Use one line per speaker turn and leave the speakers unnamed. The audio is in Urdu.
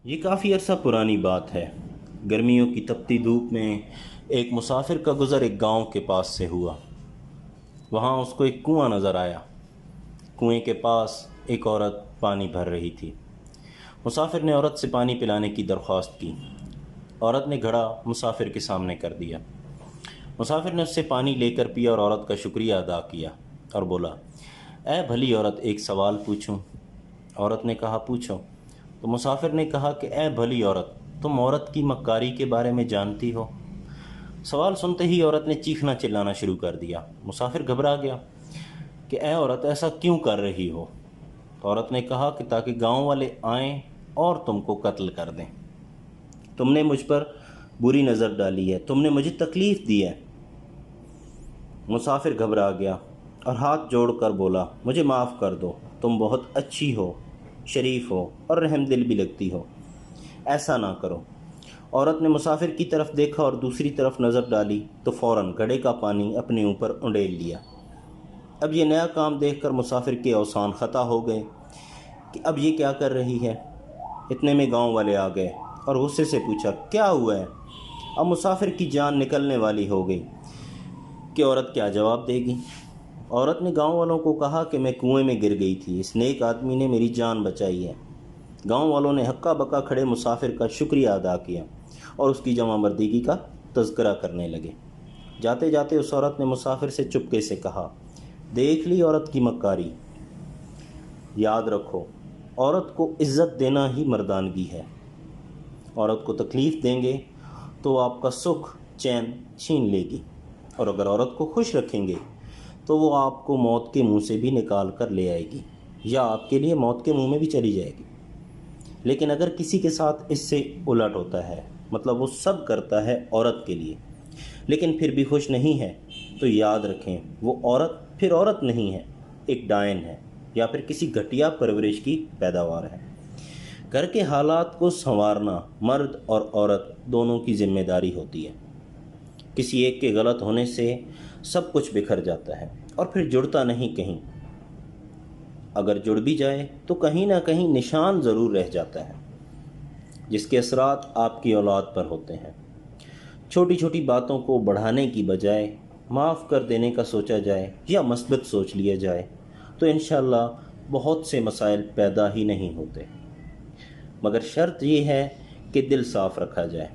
یہ کافی عرصہ پرانی بات ہے۔ گرمیوں کی تپتی دھوپ میں ایک مسافر کا گزر ایک گاؤں کے پاس سے ہوا۔ وہاں اس کو ایک کنواں نظر آیا۔ کنویں کے پاس ایک عورت پانی بھر رہی تھی۔ مسافر نے عورت سے پانی پلانے کی درخواست کی۔ عورت نے گھڑا مسافر کے سامنے کر دیا۔ مسافر نے اس سے پانی لے کر پیا اور عورت کا شکریہ ادا کیا اور بولا، اے بھلی عورت، ایک سوال پوچھوں؟ عورت نے کہا، پوچھو۔ تو مسافر نے کہا کہ اے بھلی عورت، تم عورت کی مکاری کے بارے میں جانتی ہو؟ سوال سنتے ہی عورت نے چیخنا چلانا شروع کر دیا۔ مسافر گھبرا گیا کہ اے عورت، ایسا کیوں کر رہی ہو؟ تو عورت نے کہا کہ تاکہ گاؤں والے آئیں اور تم کو قتل کر دیں۔ تم نے مجھ پر بری نظر ڈالی ہے، تم نے مجھے تکلیف دی ہے۔ مسافر گھبرا گیا اور ہاتھ جوڑ کر بولا، مجھے معاف کر دو، تم بہت اچھی ہو، شریف ہو اور رحم دل بھی لگتی ہو، ایسا نہ کرو۔ عورت نے مسافر کی طرف دیکھا اور دوسری طرف نظر ڈالی تو فوراً گھڑے کا پانی اپنے اوپر انڈیل لیا۔ اب یہ نیا کام دیکھ کر مسافر کے اوسان خطا ہو گئے کہ اب یہ کیا کر رہی ہے۔ اتنے میں گاؤں والے آ گئے اور غصے سے پوچھا، کیا ہوا ہے؟ اب مسافر کی جان نکلنے والی ہو گئی کہ عورت کیا جواب دے گی۔ عورت نے گاؤں والوں کو کہا کہ میں کنویں میں گر گئی تھی، اس نیک آدمی نے میری جان بچائی ہے۔ گاؤں والوں نے ہکا بکا کھڑے مسافر کا شکریہ ادا کیا اور اس کی جمع مردگی کا تذکرہ کرنے لگے۔ جاتے جاتے اس عورت نے مسافر سے چپکے سے کہا، دیکھ لی عورت کی مکاری؟ یاد رکھو، عورت کو عزت دینا ہی مردانگی ہے۔ عورت کو تکلیف دیں گے تو وہ آپ کا سکھ چین چھین لے گی، اور اگر عورت کو خوش رکھیں گے تو وہ آپ کو موت کے منہ سے بھی نکال کر لے آئے گی، یا آپ کے لیے موت کے منہ میں بھی چلی جائے گی۔ لیکن اگر کسی کے ساتھ اس سے الٹ ہوتا ہے، مطلب وہ سب کرتا ہے عورت کے لیے لیکن پھر بھی خوش نہیں ہے، تو یاد رکھیں وہ عورت پھر عورت نہیں ہے، ایک ڈائن ہے یا پھر کسی گھٹیا پرورش کی پیداوار ہے۔ گھر کے حالات کو سنوارنا مرد اور عورت دونوں کی ذمہ داری ہوتی ہے۔ کسی ایک کے غلط ہونے سے سب کچھ بکھر جاتا ہے اور پھر جڑتا نہیں کہیں۔ اگر جڑ بھی جائے تو کہیں نہ کہیں نشان ضرور رہ جاتا ہے، جس کے اثرات آپ کی اولاد پر ہوتے ہیں۔ چھوٹی چھوٹی باتوں کو بڑھانے کی بجائے معاف کر دینے کا سوچا جائے یا مثبت سوچ لیا جائے تو انشاءاللہ بہت سے مسائل پیدا ہی نہیں ہوتے، مگر شرط یہ ہے کہ دل صاف رکھا جائے۔